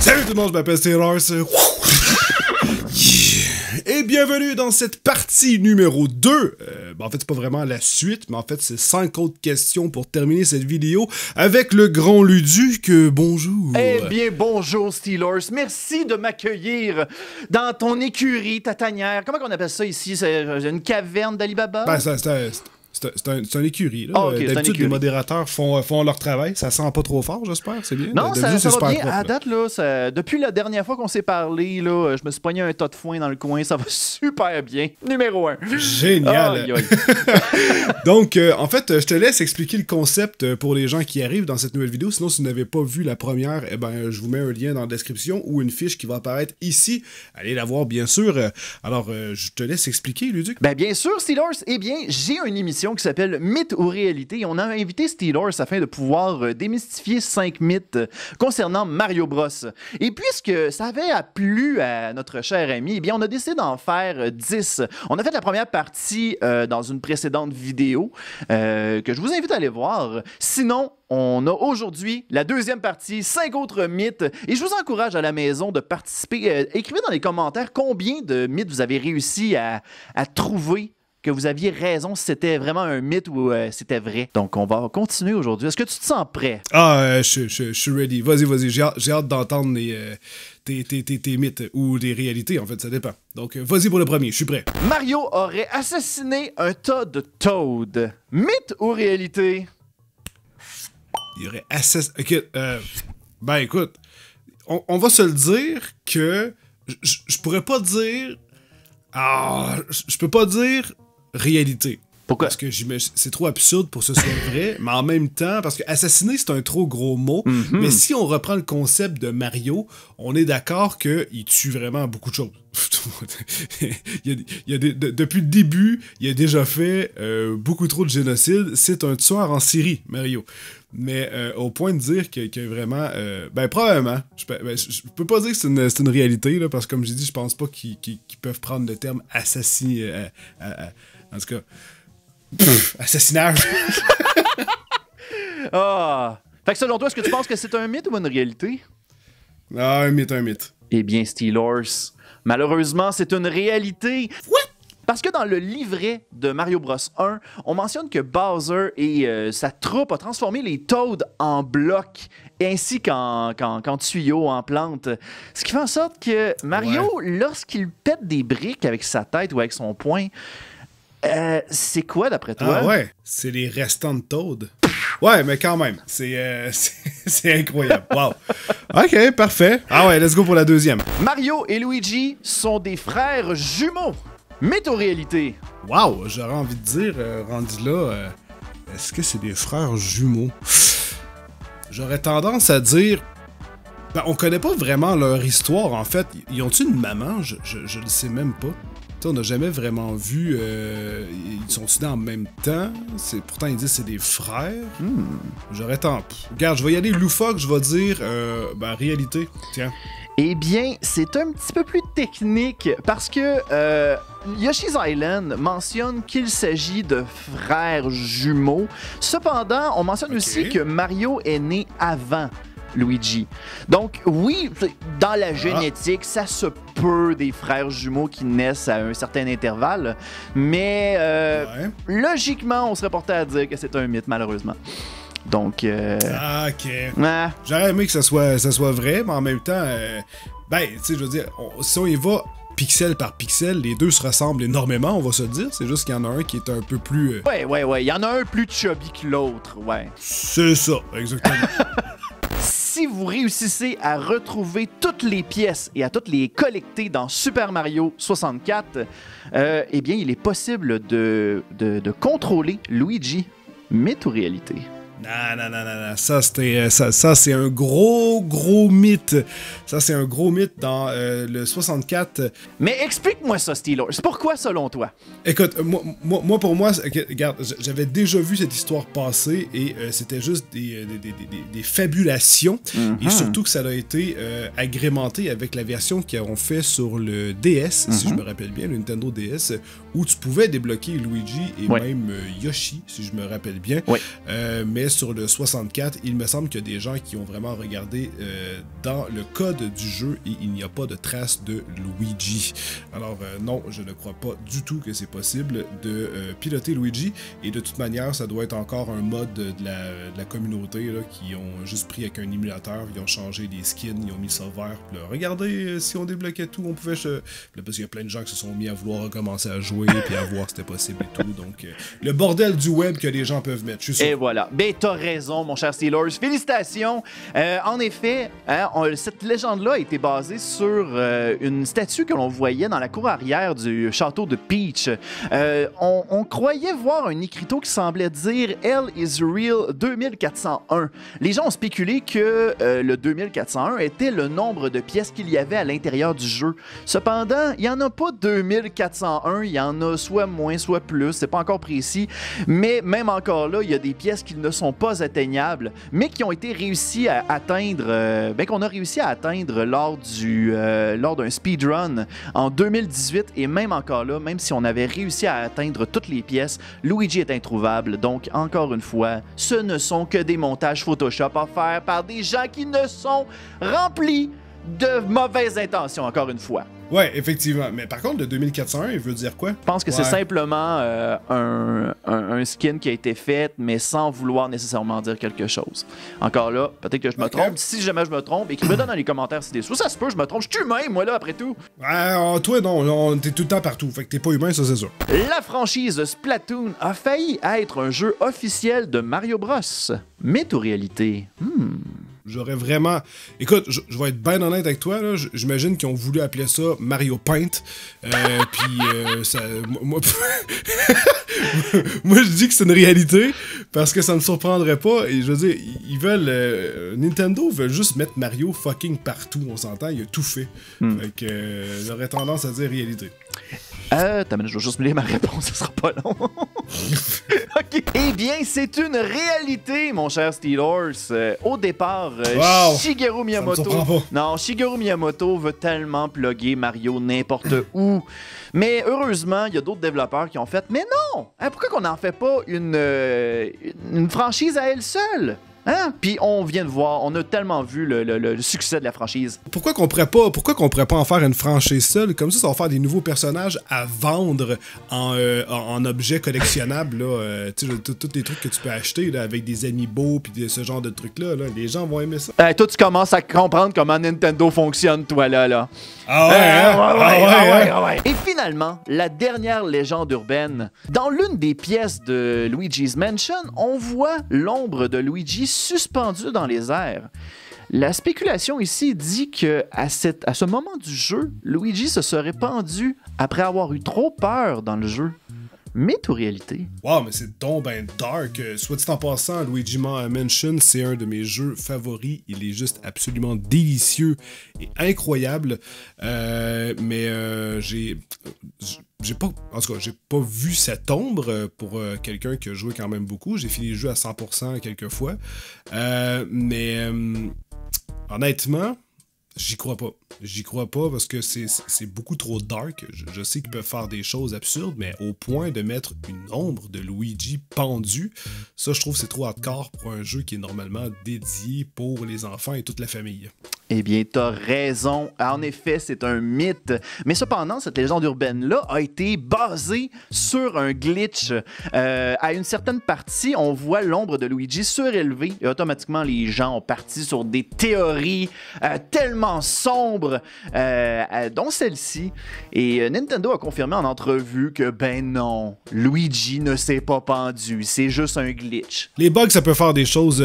Salut tout le monde, je m'appelle Steelers. Et bienvenue dans cette partie numéro 2. En fait, c'est pas vraiment la suite, mais en fait, c'est 5 autres questions pour terminer cette vidéo avec le grand Luduc. Bonjour. Eh bien, bonjour Steelers. Merci de m'accueillir dans ton écurie, ta tanière. Comment on appelle ça ici? C'est une caverne d'Alibaba? Ben, c'est un écurie. Là. Oh, okay, d'habitude, les modérateurs font leur travail. Ça sent pas trop fort, j'espère. C'est bien. Non, ça va bien. Propre, à date, là, depuis la dernière fois qu'on s'est parlé, là, je me suis pogné un tas de foin dans le coin. Ça va super bien. Numéro 1. Génial. Aïe, aïe. Donc, en fait, je te laisse expliquer le concept pour les gens qui arrivent dans cette nouvelle vidéo. Sinon, si vous n'avez pas vu la première, eh ben, je vous mets un lien dans la description ou une fiche qui va apparaître ici. Allez la voir, bien sûr. Alors, je te laisse expliquer, Luduc. Ben, bien sûr, Steelers. Eh bien, j'ai une émission qui s'appelle Mythe ou réalité. On a invité Steelers afin de pouvoir démystifier 5 mythes concernant Mario Bros. Et puisque ça avait plu à notre cher ami, eh bien, on a décidé d'en faire 10. On a fait la première partie dans une précédente vidéo que je vous invite à aller voir. Sinon, on a aujourd'hui la deuxième partie, 5 autres mythes. Et je vous encourage à la maison de participer. Écrivez dans les commentaires combien de mythes vous avez réussi à trouver, que vous aviez raison si c'était vraiment un mythe ou c'était vrai. Donc, on va continuer aujourd'hui. Est-ce que tu te sens prêt? Ah, je suis ready. Vas-y. J'ai hâte d'entendre tes mythes ou des réalités, en fait, ça dépend. Donc, vas-y pour le premier, je suis prêt. Mario aurait assassiné un tas de Toad. Mythe ou réalité? Il aurait assassiné... Ok, ben écoute, on va se le dire que je pourrais pas dire... Ah, je peux pas dire réalité. Pourquoi? Parce que c'est trop absurde pour que ce soit vrai, mais en même temps, parce que assassiner, c'est un trop gros mot, mais si on reprend le concept de Mario, on est d'accord qu'il tue vraiment beaucoup de choses. Depuis le début, il a déjà fait beaucoup trop de génocides. C'est un tueur en série, Mario. Mais au point de dire que vraiment... ben, probablement. Je peux pas dire que c'est une réalité, là, parce que comme j'ai dit, je pense pas qu'ils peuvent prendre le terme assassiné... en tout cas... assassinage. Ah! Fait que selon toi, est-ce que tu penses que c'est un mythe ou une réalité? Ah, un mythe. Eh bien, Steelers, malheureusement, c'est une réalité. What? Parce que dans le livret de Mario Bros 1, on mentionne que Bowser et sa troupe ont transformé les Toads en blocs, ainsi qu'en tuyaux, en plantes. Ce qui fait en sorte que Mario, lorsqu'il pète des briques avec sa tête ou avec son poing, c'est quoi d'après toi? Ah ouais, c'est les restants de Toad. Ouais, mais quand même, c'est incroyable. Wow. Ok, parfait. Ah ouais, let's go pour la deuxième. Mario et Luigi sont des frères jumeaux. Mythe ou réalité? Wow, j'aurais envie de dire, rendu là, est-ce que c'est des frères jumeaux? J'aurais tendance à dire... Ben, on connaît pas vraiment leur histoire, en fait. Ils ont-ils une maman? Je le sais même pas. T'sais, on n'a jamais vraiment vu... ils sont nés en même temps. Pourtant, ils disent que c'est des frères. J'aurais tendance... Regarde, je vais y aller loufoque, je vais dire... ben, réalité. Tiens. Eh bien, c'est un petit peu plus technique parce que Yoshi's Island mentionne qu'il s'agit de frères jumeaux. Cependant, on mentionne aussi que Mario est né avant Luigi. Donc, oui, dans la génétique, ça se peut des frères jumeaux qui naissent à un certain intervalle, mais logiquement, on serait porté à dire que c'est un mythe, malheureusement. Donc, ok. J'aurais aimé que ça soit vrai, mais en même temps, ben, tu sais, je veux dire, si on y va pixel par pixel, les deux se ressemblent énormément, on va se dire. C'est juste qu'il y en a un qui est un peu plus... Ouais. Il y en a un plus chubby que l'autre, ouais. C'est ça, exactement. Si vous réussissez à retrouver toutes les pièces et à toutes les collecter dans Super Mario 64, eh bien, il est possible de contrôler Luigi. Mythe ou réalité? Non. Ça, c'est un gros mythe. Ça, c'est un gros mythe dans le 64. Mais explique-moi ça, Steelers. Pourquoi, selon toi? Écoute, pour moi, regarde, j'avais déjà vu cette histoire passer et c'était juste des fabulations. Et surtout que ça a été agrémenté avec la version qu'ils ont fait sur le DS, si je me rappelle bien, le Nintendo DS, où tu pouvais débloquer Luigi et même Yoshi, si je me rappelle bien. Mais sur le 64. Il me semble qu'il y a des gens qui ont vraiment regardé dans le code du jeu et il n'y a pas de trace de Luigi. Alors non, je ne crois pas du tout que c'est possible de piloter Luigi, et de toute manière, ça doit être encore un mode de la communauté là, qui ont juste pris avec un émulateur, ils ont changé les skins, ils ont mis ça vert. Là, regardez, si on débloquait tout, on pouvait... Là, parce qu'il y a plein de gens qui se sont mis à vouloir recommencer à jouer puis à voir si c'était possible et tout. Donc, le bordel du web que les gens peuvent mettre, je suis sûr. Et voilà. Ben, t'as raison, mon cher Steelers. Félicitations. En effet, cette légende-là a été basée sur une statue que l'on voyait dans la cour arrière du château de Peach. On croyait voir un écriteau qui semblait dire « Hell is real 2401 ». Les gens ont spéculé que le 2401 était le nombre de pièces qu'il y avait à l'intérieur du jeu. Cependant, il n'y en a pas 2401, il y en a soit moins, soit plus, c'est pas encore précis, mais même encore là, il y a des pièces qui ne sont pas atteignables, mais qui ont été réussies à atteindre, qu'on a réussi à atteindre lors d'un speedrun en 2018, et même encore là, même si on avait réussi à atteindre toutes les pièces, Luigi est introuvable. Donc, encore une fois, ce ne sont que des montages Photoshop offerts par des gens qui ne sont remplis de mauvaises intentions, encore une fois. Ouais, effectivement. Mais par contre, le 2401, il veut dire quoi? Je pense que c'est simplement un skin qui a été fait, mais sans vouloir nécessairement dire quelque chose. Encore là, peut-être que je me trompe. Si jamais je me trompe, écrivez-le dans les commentaires si des sous. Ça se peut, je me trompe. Je suis humain, moi, là, après tout. Toi, non. T'es tout le temps partout. Fait que t'es pas humain, ça, c'est sûr. La franchise Splatoon a failli être un jeu officiel de Mario Bros. Mythe ou réalité? J'aurais vraiment... Écoute, je vais être bien honnête avec toi, là. J'imagine qu'ils ont voulu appeler ça Mario Paint. Puis, ça... Moi... Moi, je dis que c'est une réalité, parce que ça me surprendrait pas. Et je veux dire, ils veulent... Nintendo veut juste mettre Mario fucking partout, on s'entend, il a tout fait. Fait que j'aurais tendance à dire réalité. Je vais juste me lire ma réponse, ça sera pas long. OK. Eh bien, c'est une réalité, mon cher Steelers. Au départ, Shigeru Miyamoto... Non, Shigeru Miyamoto veut tellement plugger Mario n'importe où. Mais heureusement, il y a d'autres développeurs qui ont fait « Mais non! Pourquoi qu'on n'en fait pas une franchise à elle seule? » Hein? Puis on vient de voir, on a tellement vu le succès de la franchise. Pourquoi qu'on pourrait pas en faire une franchise seule? Comme ça va faire des nouveaux personnages à vendre en objets collectionnables. Tous les trucs que tu peux acheter là, avec des amiibo puis ce genre de trucs-là. Là, les gens vont aimer ça. Toi, tu commences à comprendre comment Nintendo fonctionne, toi, là. Ouais. Et finalement, la dernière légende urbaine. Dans l'une des pièces de Luigi's Mansion, on voit l'ombre de Luigi suspendu dans les airs. La spéculation ici dit que à ce moment du jeu, Luigi se serait pendu après avoir eu trop peur dans le jeu. Mythe ou réalité? Wow, mais c'est donc ben dark. Soit dit en passant, Luigi Mansion, c'est un de mes jeux favoris. Il est juste absolument délicieux et incroyable. Mais j'ai pas vu cette ombre pour quelqu'un qui a joué quand même beaucoup. J'ai fini le jeu à 100% quelques fois. Honnêtement, j'y crois pas. J'y crois pas parce que c'est beaucoup trop dark. Je sais qu'ils peuvent faire des choses absurdes, mais au point de mettre une ombre de Luigi pendue, ça, je trouve que c'est trop hardcore pour un jeu qui est normalement dédié pour les enfants et toute la famille. Eh bien, t'as raison. En effet, c'est un mythe. Mais cependant, cette légende urbaine-là a été basée sur un glitch. À une certaine partie, on voit l'ombre de Luigi surélevée et automatiquement, les gens ont parti sur des théories tellement sombres, dont celle-ci. Et Nintendo a confirmé en entrevue que, ben non, Luigi ne s'est pas pendu. C'est juste un glitch. Les bugs, ça peut faire des choses,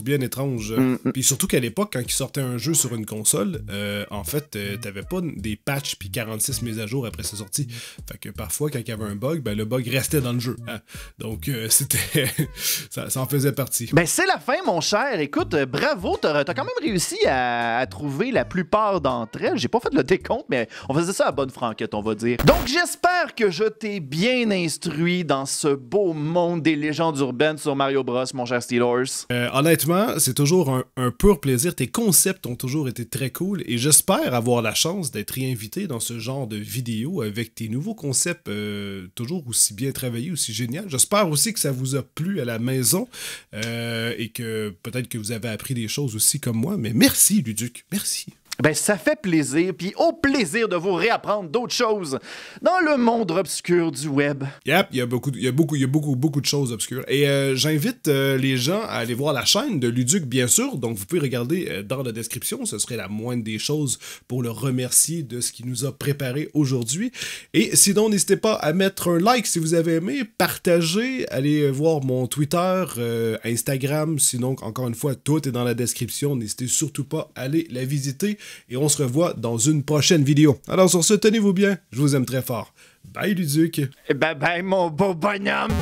bien étranges. Puis surtout qu'à l'époque, quand ils sortaient un jeu sur une console, en fait, t'avais pas des patchs puis 46 mises à jour après sa sortie. Fait que parfois, quand il y avait un bug, ben le bug restait dans le jeu. Hein? Donc, c'était... ça en faisait partie. Ben, c'est la fin, mon cher. Écoute, bravo, t'as quand même réussi à trouver la plupart d'entre elles. J'ai pas fait le décompte, mais on faisait ça à bonne franquette, on va dire. Donc, j'espère que je t'ai bien instruit dans ce beau monde des légendes urbaines sur Mario Bros, mon cher Steelers. Honnêtement, c'est toujours un pur plaisir tes concepts ont toujours été très cool et j'espère avoir la chance d'être réinvité dans ce genre de vidéo avec tes nouveaux concepts toujours aussi bien travaillés, aussi génial. J'espère aussi que ça vous a plu à la maison et que peut-être que vous avez appris des choses aussi comme moi, mais merci Luduc, merci. Ben, ça fait plaisir, puis au plaisir de vous réapprendre d'autres choses dans le monde obscur du web. Yep, il y a beaucoup de choses obscures. Et j'invite les gens à aller voir la chaîne de Luduc, bien sûr. Donc, vous pouvez regarder dans la description. Ce serait la moindre des choses pour le remercier de ce qu'il nous a préparé aujourd'hui. Et sinon, n'hésitez pas à mettre un like si vous avez aimé, partager, allez voir mon Twitter, Instagram. Sinon, encore une fois, tout est dans la description. N'hésitez surtout pas à aller la visiter. Et on se revoit dans une prochaine vidéo. Alors sur ce, tenez-vous bien, je vous aime très fort. Bye Luduc. Bye bye mon beau bonhomme.